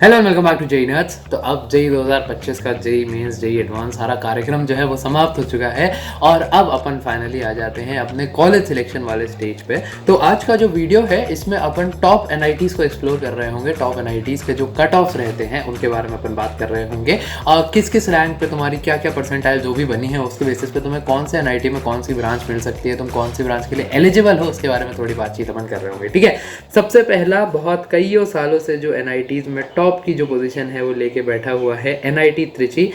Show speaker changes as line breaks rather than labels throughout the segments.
Hello and welcome back to JEE nerds. तो अब JEE 2025 का जेई मेंस जेई एडवांस सारा कार्यक्रम जो है वो समाप्त हो चुका है और अब अपन फाइनली आ जाते हैं अपने कॉलेज सिलेक्शन वाले स्टेज पे। तो आज का जो वीडियो है इसमें अपन टॉप एनआईटीज़ को एक्सप्लोर कर रहे होंगे। टॉप एनआईटीज़ के जो कट ऑफ्स रहते हैं उनके बारे में अपन बात कर रहे होंगे और किस किस रैंक पे तुम्हारी क्या क्या परसेंटाइल जो भी बनी है उसके बेसिस पे तुम्हें कौन से एनआईटी में कौन सी ब्रांच मिल सकती है, तुम कौन सी ब्रांच के लिए एलिजिबल हो उसके बारे में थोड़ी बातचीत अपन कर रहे होंगे। ठीक है, सबसे पहला बहुत कईयों सालों से जो एनआईटीज़ में टॉप की जो पोजीशन है वो लेके बैठा हुआ है एनआईटी त्रिची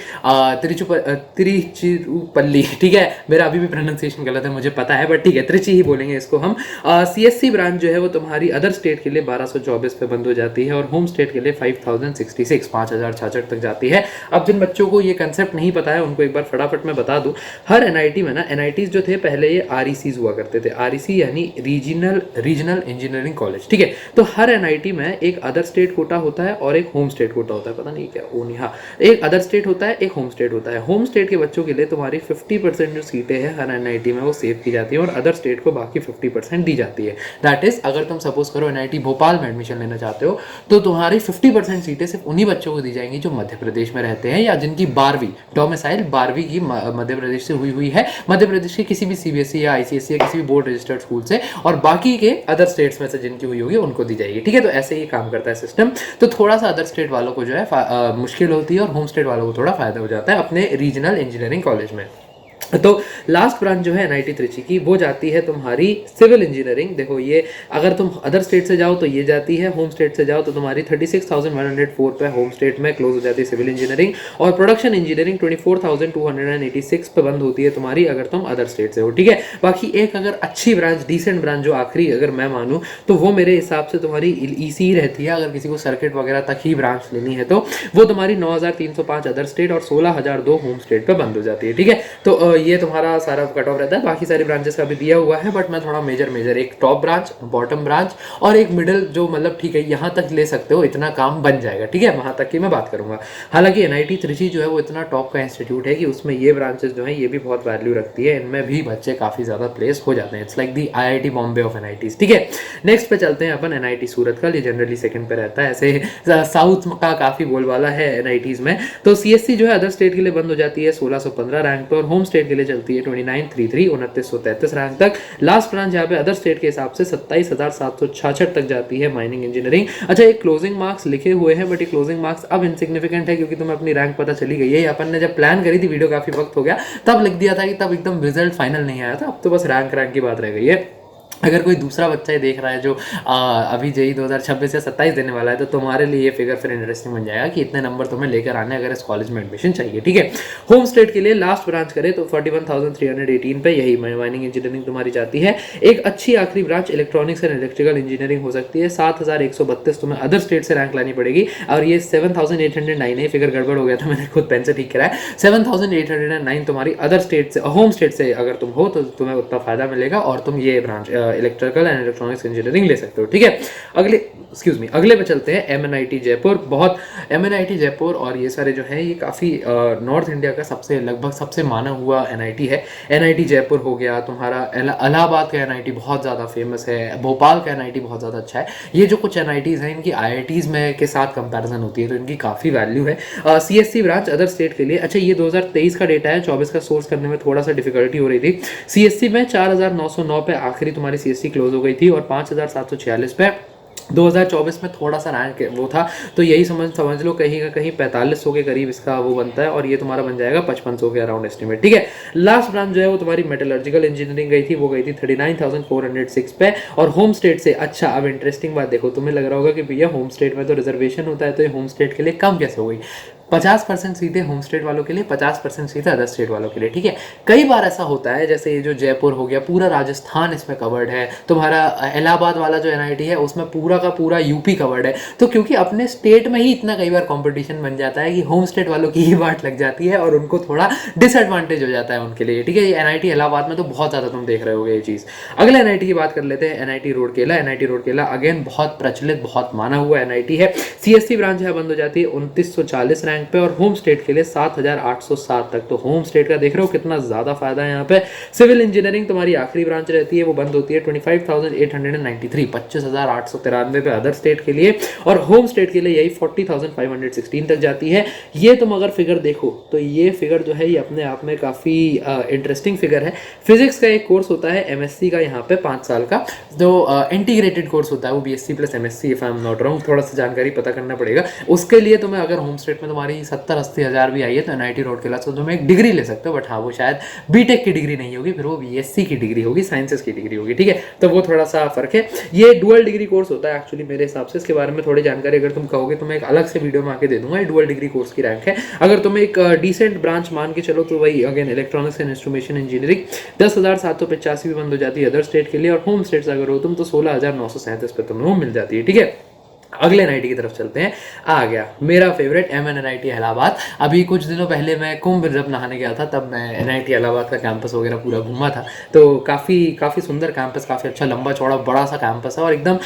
तिरुचिरापल्ली। ठीक है, मेरा अभी भी प्रोनाउंसिएशन गलत है मुझे पता है, बट ठीक है त्रिची ही बोलेंगे इसको हम। सीएससी ब्रांच जो है वो तुम्हारी अदर स्टेट के लिए 1224 पे बंद हो जाती है और होम स्टेट के लिए 5066 5066 तक जाती है। अब जिन बच्चों को ये कंसेप्ट नहीं पता है उनको एक बार फटाफट मैं बता दूं, हर एनआईटी में ना एनआईटीज जो थे पहले ये आरईसीज हुआ करते थे। आरईसी यानी रीजनल इंजीनियरिंग कॉलेज। ठीक है, तो हर एनआईटी में एक अदर स्टेट कोटा होता है और एक होम स्टेट कोटा होता है। पता नहीं क्या वो नहीं, हाँ, एक अदर स्टेट होता है एक होम स्टेट होता है। होम स्टेट के बच्चों के लिए तुम्हारी 50% जो सीटें हैं हर एनआईटी में वो सेव की जाती है और अदर स्टेट को बाकी 50% दी जाती है। दैट इज अगर तुम सपोज करो एनआईटी भोपाल में एडमिशन लेना चाहते हो तो तुम्हारी 50% सीटें सिर्फ उन्हीं बच्चों को दी जाएंगी जो मध्य प्रदेश में रहते हैं या जिनकी 12वीं डोमिसाइल 12वीं की मध्य प्रदेश से हुई है, मध्य प्रदेश के किसी भी सीबीएसई या आईसीएसई या किसी भी बोर्ड रजिस्टर्ड स्कूल से, और बाकी के अदर स्टेट्स में से जिनकी हुई होगी उनको दी जाएगी। ठीक है, तो ऐसे ही काम करता है सिस्टम। तो थोड़ा सा अदर स्टेट वालों को जो है मुश्किल होती है और होम स्टेट वालों को थोड़ा फायदा हो जाता है अपने रीजनल इंजीनियरिंग कॉलेज में। तो लास्ट ब्रांच जो है एनआईटी त्रिची की वो जाती है तुम्हारी सिविल इंजीनियरिंग। देखो ये अगर तुम अदर स्टेट से जाओ तो ये जाती है, होम स्टेट से जाओ तो तुम्हारी 36,104 पे होम स्टेट में क्लोज हो जाती है सिविल इंजीनियरिंग, और प्रोडक्शन इंजीनियरिंग 24,286 पे बंद होती है तुम्हारी अगर तुम अदर स्टेट से हो। ठीक है, बाकी एक अगर अच्छी ब्रांच डिसेंट ब्रांच जो आखिरी अगर मैं मानूँ तो वो मेरे हिसाब से तुम्हारी ईसी रहती है। अगर किसी को सर्किट वगैरह तक ही ब्रांच लेनी है तो वो तुम्हारी 9,305 अदर स्टेट और 16,002 होम स्टेट पे बंद हो जाती है। ठीक है, तो ये तुम्हारा सारा कट ऑफ रहता है। बाकी सारे ब्रांचेस का भी दिया हुआ है, बट मैं थोड़ा मेजर एक टॉप ब्रांच, बॉटम ब्रांच और एक मिडिल जो मतलब ठीक है यहाँ तक ले सकते हो, इतना काम बन जाएगा। ठीक है, वहाँ तक की मैं बात करूँगा। हालांकि एनआईटी त्रिची जो है वो इतना टॉप का इंस्टीट्यूट है कि उसमें ये ब्रांचेस जो है ये भी बहुत वैल्यू रखती है, इनमें भी बच्चे काफ़ी ज़्यादा प्लेस हो जाते हैं। It's like the IIT Bombay of NITs. ठीक है, नेक्स्ट पे चलते हैं अपन एनआईटी सूरत का। ये जनरली सेकंड पे रहता है, ऐसे साउथ का काफ़ी बोलबाला है एनआईटीज में। तो सीएससी जो है अदर स्टेट के लिए बंद हो जाती है 1615 रैंक पर और होम स्टेट के लिए चलती है 2933 2933 रैंक तक। लास्ट ब्रांच यहाँ पे अदर स्टेट के हिसाब से 27,766 तक जाती है माइनिंग इंजीनियरिंग। अच्छा, एक क्लोजिंग मार्क्स लिखे हुए हैं बट ये क्लोजिंग मार्क्स अब इनसिग्निफिकेंट है क्योंकि तुम्हें अपनी रैंक पता चली गई है। अपन ने जब प्लान करी थी वीडियो काफी वक्त हो गया तब लिख दिया था कि तब एकदम रिजल्ट फाइनल नहीं आया था, अब तो बस रैंक की बात रह गई है। अगर कोई दूसरा बच्चा ही देख रहा है जो अभी जेई 2026 या 27 देने वाला है तो तुम्हारे लिए ये फिगर फिर इंटरेस्टिंग बन जाएगा कि इतने नंबर तुम्हें लेकर आने अगर इस कॉलेज में एडमिशन चाहिए। ठीक है, होम स्टेट के लिए लास्ट ब्रांच करें तो 41,318 पे यही माइनिंग इंजीनियरिंग तुम्हारी जाती है। एक अच्छी आखिरी branch electronics and electrical engineering हो सकती है। 7,132 तुम्हें अदर स्टेट से रैंक लानी पड़ेगी और ये 7,809 है, फिगर गड़बड़ हो गया था, मैंने खुद पेन से ठीक करा है। 7,809 तुम्हारी अदर स्टेट से होम स्टेट से अगर तुम हो तो तुम्हें उतना फायदा मिलेगा और तुम ये branch electrical and electronics engineering ले सकते हो। ठीक है, अगले पे चलते हैं एमएनआईटी जयपुर। बहुत एमएनआईटी जयपुर और ये सारे जो है ये काफ़ी नॉर्थ इंडिया का लगभग सबसे माना हुआ एनआईटी है। एनआईटी जयपुर हो गया तुम्हारा, इलाहाबाद का एनआईटी बहुत ज़्यादा फेमस है, भोपाल का एनआईटी बहुत ज़्यादा अच्छा है। ये जो कुछ एनआईटीज़ हैं इनकी आईआईटीज़ में के साथ कंपैरिजन होती है तो इनकी काफ़ी वैल्यू है। सीएससी ब्रांच अदर स्टेट के लिए, अच्छा ये 2023 का डेटा है, 24 का सोर्स करने में थोड़ा सा डिफिकल्टी हो रही थी। सीएससी में 4,909 पे आखिरी तुम्हारी सीएससी क्लोज हो गई थी और 5,746 पे 2024 में थोड़ा सा रैंक वो था, तो यही समझ लो कहीं का कहीं 4500 के करीब इसका वो बनता है और ये तुम्हारा बन जाएगा 5500 के अराउंड एस्टिमेट। ठीक है, लास्ट ब्रांच जो है वो तुम्हारी मेटलर्जिकल इंजीनियरिंग गई थी, वो गई थी 39,406 पे और होम स्टेट से। अच्छा, अब इंटरेस्टिंग बात देखो, तुम्हें लग रहा होगा कि भैया होम स्टेट में तो रिजर्वेशन होता है तो ये होम स्टेट के लिए कम कैसे हो गई। 50% सीटें होम स्टेट वालों के लिए, 50% सीटें अदर स्टेट वालों के लिए। ठीक है, कई बार ऐसा होता है, जैसे ये जो जयपुर हो गया पूरा राजस्थान इसमें कवर्ड है, तुम्हारा इलाहाबाद वाला जो एनआईटी है उसमें पूरा का पूरा यूपी कवर्ड है। तो क्योंकि अपने स्टेट में ही इतना कई बार कंपटीशन बन जाता है कि होम स्टेट वालों की ही बात लग जाती है और उनको थोड़ा डिसएडवांटेज हो जाता है उनके लिए। ठीक है, ये एनआईटी इलाहाबाद में तो बहुत ज़्यादा तुम देख रहे होगे ये चीज़। अगले एनआईटी की बात कर लेते हैं, NIT Rourkela. NIT Rourkela again बहुत प्रचलित बहुत माना हुआ एनआईटी है। सीएससी ब्रांच है बंद हो जाती है 2940 रैंक रैंक पे और होम स्टेट के लिए 7807 तक। तो होम स्टेट का देख रहे हो कितना ज़्यादा फायदा है यहाँ पे। सिविल इंजीनियरिंग तुम्हारी आखिरी ब्रांच रहती है, वो बंद होती है 25,893 25,893 पे अदर स्टेट के लिए, और होम स्टेट के लिए यही 40,516 तक जाती है। ये तुम अगर फिगर देखो तो ये फिगर जो है ये अपने आप में काफ़ी इंटरेस्टिंग फिगर है। फिजिक्स का एक कोर्स होता है एमएससी का यहाँ पे 5 साल का, जो इंटीग्रेटेड कोर्स होता है, वो BSc plus MSc if I am not wrong, थोड़ा सा जानकारी पता करना पड़ेगा। उसके लिए तुम्हें अगर होम स्टेट में तुम्हारी 70-80 हज़ार भी आई है तो एनआईटी रोड क्लास तो तुम्हें एक डिग्री ले सकते हो, बट हाँ वो शायद बीटेक की डिग्री नहीं होगी, फिर वो बीएससी की डिग्री होगी, साइंसेस की डिग्री होगी, ठीक है। तो वो थोड़ा सा फर्क है। ये डुअल डिग्री कोर्स होता है एक्चुअली मेरे हिसाब से। इसके बारे में थोड़ी जानकारी अगर तुम कहोगे तो मैं एक अलग से वीडियो में आके दे दूंगा। ये डुअल डिग्री कोर्स की रैंक है। अगर तुम्हें एक डिसेंट ब्रांच मान के चलो तो वही again electronics and instrumentation engineering 10,785 भी बंद हो जाती है अदर स्टेट के लिए, और होम स्टेट अगर हो तुम तो 16,937 पे तुम्हें मिल जाती है, ठीक है। अगले एनआईटी की तरफ चलते हैं। आ गया मेरा फेवरेट एमएन इलाहाबाद। अभी कुछ दिनों पहले मैं कुंभ जब नहाने गया था तब मैं एनआईटी इलाहाबाद का कैंपस वगैरह पूरा घूमा था। तो काफ़ी सुंदर कैंपस, काफ़ी अच्छा लंबा चौड़ा बड़ा सा कैंपस है, और एकदम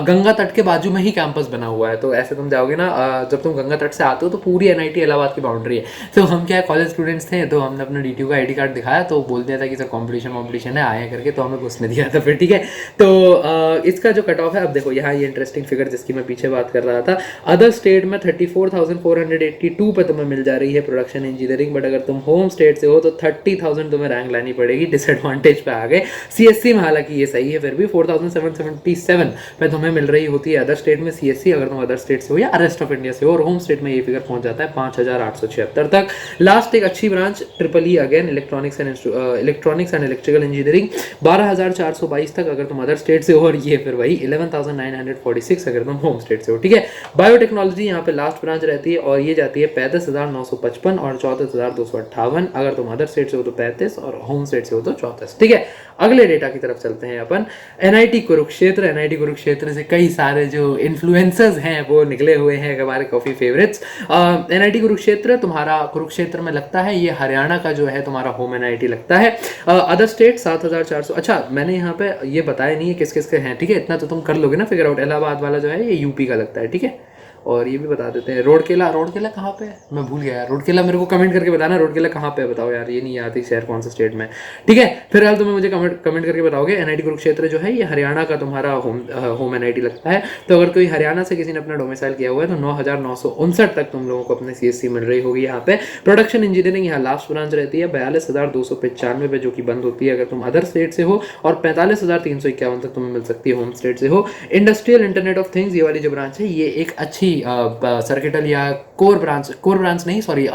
गंगा तट के बाजू में ही कैंपस बना हुआ है। तो ऐसे तुम जाओगे ना, जब तुम गंगा तट से आते हो तो पूरी एनआईटी इलाहाबाद की बाउंड्री है। तो हम क्या कॉलेज स्टूडेंट्स थे, तो हमने अपना डीटीयू का आईडी कार्ड दिखाया तो बोल दिया था कि सर कॉम्पिटिशन है आया करके, तो हमें घुसने दिया था फिर, ठीक है। तो इसका जो कट ऑफ है, अब देखो यहाँ ये इंटरेस्टिंग फिगर जिसकी मैं पीछे बात कर रहा था, अदर स्टेट में 34,482 पे तुम्हें मिल जा रही है प्रोडक्शन इंजीनियरिंग, बट अगर तुम होम स्टेट से हो तो 30,000 तुम्हें रैंक लानी पड़ेगी, डिसएडवांटेज पे आ गए। सीएससी में हालांकि ये सही है, फिर भी 4,777 पे तुम्हें मिल रही होती है अदर स्टेट में सीएससी, अगर तुम अदर स्टेट से हो या रेस्ट ऑफ इंडिया से हो, और होम स्टेट में ये फिगर पहुंच जाता है 5,876 तक। लास्ट एक अच्छी branch triple E again electronics and electrical engineering 12,422 तक अगर तुम अदर स्टेट से हो, और ये फिर वही 11,946 अगर तुम होम स्टेट से हो, ठीक है। बायोटेक्नोलॉजी यहाँ पे लास्ट ब्रांच रहती है, और ये जाती है 35,955 और 34,258। अगर तुम अदर स्टेट से हो तो 35 और होम स्टेट से हो तो 34, ठीक है। अगले डेटा की तरफ चलते हैं अपन। एनआईटी कुरुक्षेत्र से कई सारे जो इन्फ्लुएंसर्स हैं वो निकले हुए हैं, हमारे काफ़ी फेवरेट्स। एनआईटी कुरुक्षेत्र में लगता है, ये हरियाणा का जो है तुम्हारा होम एनआईटी लगता है। Other state 7,400। अच्छा मैंने यहाँ पे ये बताया नहीं है किस किस के हैं, ठीक है, इतना तो तुम कर लोगे ना फिगर आउट। इलाहाबाद वाला जो है ये यूपी का लगता है, ठीक है। और ये भी बता देते हैं रोडकेला कहाँ पे है, मैं भूल गया यार। रोडकेला मेरे को कमेंट करके बताना, रोडकेला कहाँ पे है बताओ यार, ये नहीं आती शहर कौन से स्टेट में, ठीक है। फिलहाल तुम्हें मुझे कमेंट करके बताओगे। एनआईटी कुरुक्षेत्र जो है ये हरियाणा का तुम्हारा होम एनआईटी लगता है। तो अगर कोई हरियाणा से किसी ने अपना डोमिसाइल किया हुआ है तो 9,959 तक तुम लोगों को अपने सीएससी मिल रही होगी यहाँ पे। प्रोडक्शन इंजीनियरिंग यहाँ लास्ट ब्रांच रहती है 42,295 पे, जो कि बंद होती है अगर तुम अदर स्टेट से हो, और 45,351 तक तुम्हें मिल सकती है होम स्टेट से हो। इंडस्ट्रियल इंटरनेट ऑफ थिंग्स ये वाली जो ब्रांच है ये एक अच्छी सर्किटल या कोर ब्रांच नहीं सॉरी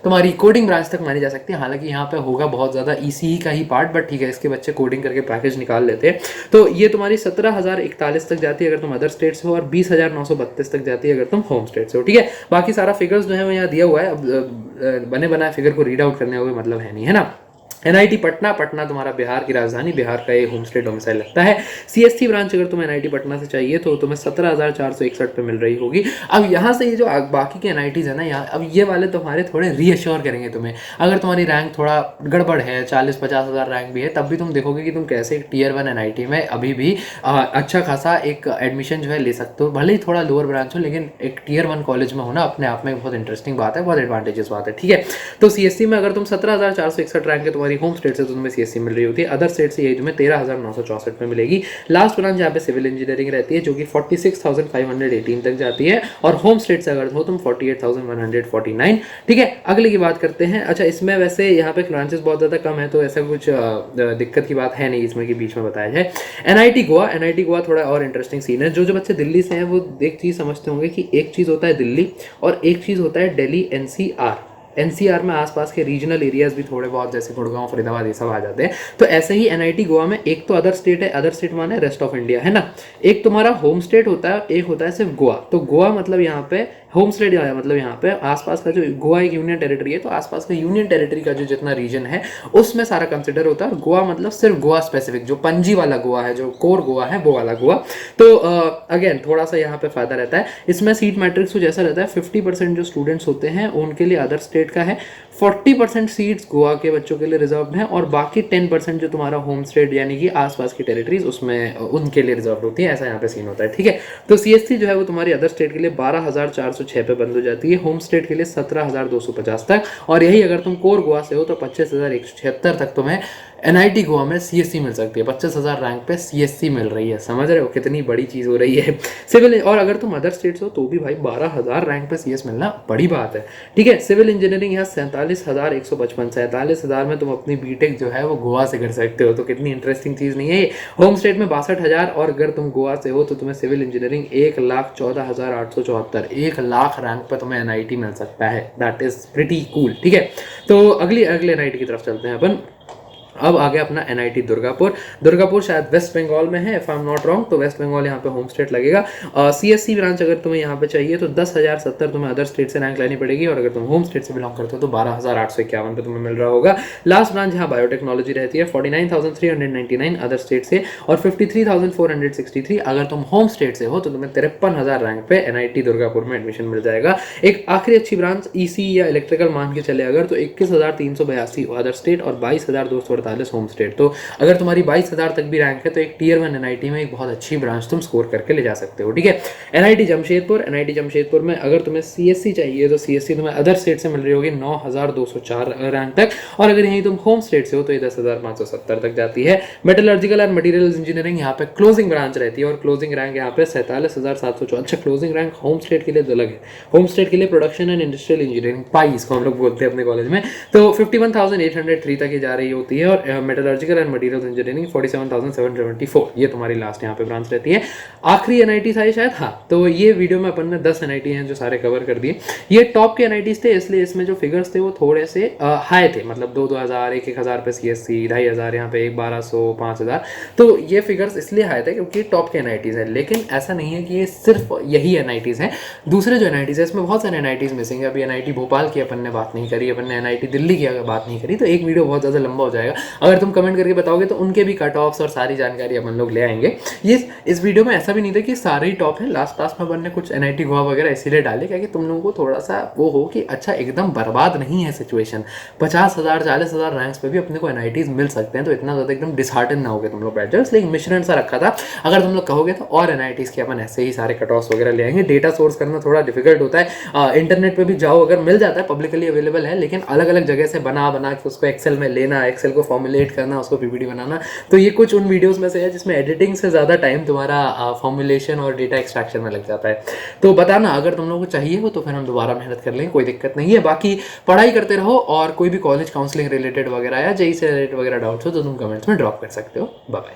तुम्हारी कोडिंग ब्रांच तक मानी जा सकती है। हालांकि यहाँ पे होगा बहुत ज़्यादा ईसीई का ही पार्ट, बट ठीक है इसके बच्चे कोडिंग करके पैकेज निकाल लेते हैं। तो ये तुम्हारी 17,041 तक जाती है अगर तुम अदर स्टेट से हो, और 20,932 तक जाती है अगर तुम होम स्टेट से हो, ठीक है। बाकी सारा फिगर्स जो है वो यहाँ दिया हुआ है, अब बने बनाए फिगर को रीड आउट करने का मतलब है नहीं, है ना। एनआईटी पटना तुम्हारा बिहार की राजधानी, बिहार का ये होम स्टेट डोमिसाइल लगता है। सीएससी ब्रांच अगर तुम्हें एनआईटी पटना से चाहिए तो तुम्हें 17,461 पे मिल रही होगी। अब यहाँ से ये जो बाकी के एनआईटीज है ना यहाँ, अब ये वाले तुम्हारे थोड़े रीअश्योर करेंगे तुम्हें। अगर तुम्हारी रैंक थोड़ा गड़बड़ है, 40-50 हज़ार रैंक भी है, तब भी तुम देखोगे कि तुम कैसे एक टियर 1 एनआईटी में अभी भी अच्छा खासा एक एडमिशन जो है ले सकते हो। भले ही थोड़ा लोअर ब्रांच हो, लेकिन एक टियर 1 कॉलेज में होना अपने आप में बहुत इंटरेस्टिंग बात है, बहुत एडवांटेजेस बात है, ठीक है। तो सीएससी में अगर तुम 17,461 रैंक है तुम्हारी होम स्टेट से तो तुम्हें सीएससी मिल रही होती है, अदर स्टेट से यही तुम्हें 13,964 में मिलेगी। लास्ट ब्रांच यहाँ पे सिविल इंजीनियरिंग रहती है जो कि 46,518 तक जाती है, और होम स्टेट से अगर हो तुम 48,149, ठीक है। अगले की बात करते हैं। अच्छा इसमें वैसे यहाँ पे ब्रांचेस बहुत ज़्यादा कम है तो ऐसा कुछ दिक्कत की बात है नहीं इसमें कि बीच में बताया जाए। एनआईटी गोवा थोड़ा और इंटरेस्टिंग सीन है। जो बच्चे दिल्ली से हैं वो एक चीज़ समझते होंगे कि एक चीज़ होता है दिल्ली और एक चीज़ होता है दिल्ली एनसीआर में आसपास के रीजनल एरियाज भी थोड़े बहुत जैसे गुड़गांव फरीदाबाद ये सब आ जाते हैं। तो ऐसे ही एनआईटी गोवा में एक तो अदर स्टेट है, अदर स्टेट माने रेस्ट ऑफ इंडिया, है ना। एक तुम्हारा होम स्टेट होता है, एक होता है सिर्फ गोवा। तो गोवा मतलब यहाँ पे होम स्टेट आया, मतलब यहाँ पे आसपास का जो गोवा एक यूनियन टेरिटरी है, तो आसपास का यूनियन टेरिटरी का जो जितना रीजन है उसमें सारा कंसिडर होता है। और गोवा मतलब सिर्फ गोवा स्पेसिफिक, जो पणजी वाला गोवा है, जो कोर गोवा है, वो वाला गोवा। तो अगेन थोड़ा सा यहाँ पे फायदा रहता है। इसमें सीट मैट्रिक्स कुछ ऐसा रहता है 50% जो स्टूडेंट्स होते हैं उनके लिए अदर स्टेट का है, 40% सीट्स गोवा के बच्चों के लिए रिजर्व हैं और बाकी 10% जो तुम्हारा होम स्टेट यानी कि आसपास की टेरिटरीज उसमें उनके लिए रिजर्व होती है। ऐसा यहाँ पे सीन होता है, ठीक है। तो CSC जो है वो तुम्हारी अदर स्टेट के लिए 12,406 पे बंद हो जाती है, होम स्टेट के लिए 17,250 तक, और यही अगर तुम कोर गोवा से हो तो 25,176 तक तुम्हें NIT गोवा में CSC मिल सकती है। 25,000 रैंक पे CSC मिल रही है, समझ रहे हो कितनी बड़ी चीज़ हो रही है। सिविल, और अगर तुम अदर स्टेट्स हो तो भी भाई 12,000 रैंक पे CS मिलना बड़ी बात है, ठीक है। सिविल इंजीनियरिंग यहाँ 47,155, 47,000 में तुम अपनी बीटेक जो है वो गोवा से कर सकते हो, तो कितनी इंटरेस्टिंग चीज़ नहीं है ये। होम स्टेट में 62,000, और अगर तुम गोवा से हो तो तुम्हें सिविल इंजीनियरिंग 1,14,874, 1 लाख रैंक पर तुम्हें NIT मिल सकता है। दैट इज प्रिटी कूल, ठीक है। तो अगले NIT की तरफ चलते हैं अपन। अब आ गया अपना NIT दुर्गापुर। दुर्गापुर शायद वेस्ट बंगाल में है, if I am not wrong, तो वेस्ट बंगाल यहाँ पे होम स्टेट लगेगा। CSC ब्रांच अगर तुम्हें यहाँ पे चाहिए तो 10,070 तुम्हें अदर स्टेट से रैंक लेनी पड़ेगी, और अगर तुम होम स्टेट से बिलोंग करते हो तो 12,851 पे तुम्हें मिल रहा होगा। लास्ट ब्रांच यहाँ बायोटेक्नोलॉजी रहती है, 49,399 अदर स्टेट से, और 53,463 अगर तुम होम स्टेट से हो तो तुम्हें 53,000 रैंक पे NIT दुर्गापुर में एडमिशन मिल जाएगा। एक आखिरी अच्छी ब्रांच EC या इलेक्ट्रिकल मान के चले अगर, तो 21,382 अदर स्टेट और 22,248 होम स्टेट। तो अगर तुम्हारी 22,000 तक भी रैंक है तो एक Tier 1 NIT में एक बहुत अच्छी ब्रांच तुम स्कोर करके ले जा सकते हो, ठीक है। NIT जमशेदपुर में अगर तुम्हें CSC चाहिए तो CSC तुम्हें अदर स्टेट से मिल रही होगी 9,204 रैंक तक, और अगर यहीं तुम होम स्टेट से हो तो ये 10,570 तक जाती है। मेटलर्जिकल एंड मटीरियल्स इंजीनियरिंग यहाँ पे क्लोजिंग ब्रांच रहती है, और क्लोजिंग रैंक यहाँ पे 47,704। अच्छा, क्लोजिंग रैंक होम स्टेट के लिए अलग है। होम स्टेट के लिए production and industrial engineering, price को हम लोग बोलते हैं अपने कॉलेज में, तो 51,803 तक ही जा रही होती है, और मेटलर्जिकल एंड मटीरियल्स इंजीनियरिंग 47,774, ये तुम्हारी लास्ट यहाँ पे ब्रांच रहती है। आखिरी NIT था शायद, हाँ। तो ये वीडियो में अपन ने 10 NIT हैं जो सारे कवर कर दिए। ये टॉप के NITs थे, इसलिए इसमें जो फिगर्स थे वो थोड़े से हाई थे, मतलब 2,000, 1,000 पे CSC, 2,500 यहाँ पे 1,200, 5,000। तो ये फिगर्स इसलिए हाई थे क्योंकि टॉप के NITs हैं, लेकिन ऐसा नहीं है कि ये सिर्फ यही NITs हैं। दूसरे जो NITs है इसमें बहुत सारे NITs मिसिंग है। अभी NIT भोपाल की अपन ने बात नहीं करी, अपन ने NIT दिल्ली की अगर बात नहीं करी तो एक वीडियो बहुत ज़्यादा लंबा हो जाएगा। अगर तुम कमेंट करके बताओगे तो उनके भी कट ऑफ्स और सारी जानकारी अपन लोग ले आएंगे। ये इस वीडियो में ऐसा भी नहीं था कि सारे ही टॉप है, लास्ट में अपन ने कुछ NIT गोवा वगैरह इसीलिए डाले क्या कि तुम लोगों को थोड़ा सा वो हो कि अच्छा एकदम बर्बाद नहीं है सिचुएशन, 50,000 40,000 रैंक्स पे भी अपने को NITs मिल सकते हैं, तो इतना ज़्यादा एकदम डिसहार्टन ना होगे तुम लोग बैठ जाओ, इसलिए मिश्रण सा रखा था। अगर तुम लोग कहोगे तो और NITs के अपन ऐसे ही सारे कट ऑफ्स वगैरह ले आएंगे। डेटा सोर्स करना थोड़ा डिफिकल्ट होता है, इंटरनेट पर भी जाओ अगर मिल जाता है, पब्लिकली अवेलेबल है, लेकिन अलग अलग जगह से बना के उसको एक्सेल में लेना, एक्सेल को फॉर्मुलेट करना, उसको PPT बनाना, तो ये कुछ उन वीडियोस में से है जिसमें एडिटिंग से ज़्यादा टाइम तुम्हारा फॉर्मुलेशन और डेटा एक्सट्रैक्शन में लग जाता है। तो बताना अगर तुम लोगों को चाहिए हो तो फिर हम दोबारा मेहनत कर लेंगे, कोई दिक्कत नहीं है। बाकी पढ़ाई करते रहो, और कोई भी कॉलेज काउंसलिंग रिलेटेड वगैरह या JEE से रिलेटेड वगैरह डाउट्स हो तो तुम कमेंट्स में ड्रॉप कर सकते हो। Bye bye.